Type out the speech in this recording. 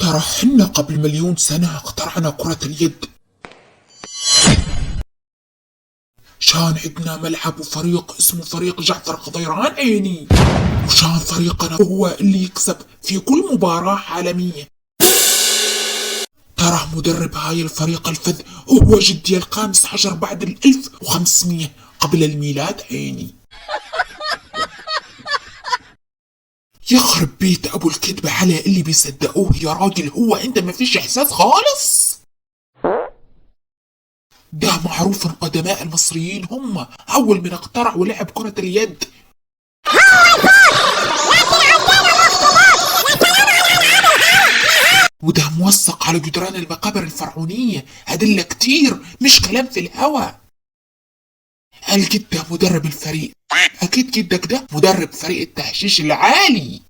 ترى حنا قبل مليون سنة اخترعنا كرة اليد. شان عندنا ملعب وفريق اسمه فريق جعفر خضيران عيني، وشان فريقنا هو اللي يكسب في كل مباراة عالمية. ترى مدرب هاي الفريق الفذ هو جدي الخامس عشر بعد 1500 قبل الميلاد عيني. يخرب بيت ابو الكذبة على اللي بيصدقوه يا راجل، هو انت ما فيش احساس خالص. ده معروف ان قدماء المصريين هم اول من اخترعوا لعب كرة اليد. وده موثق على جدران المقابر الفرعونية، أدلة كتير مش كلام في الهوا. الجد ده مدرب الفريق، أكيد جدك ده مدرب فريق التحشيش العالي.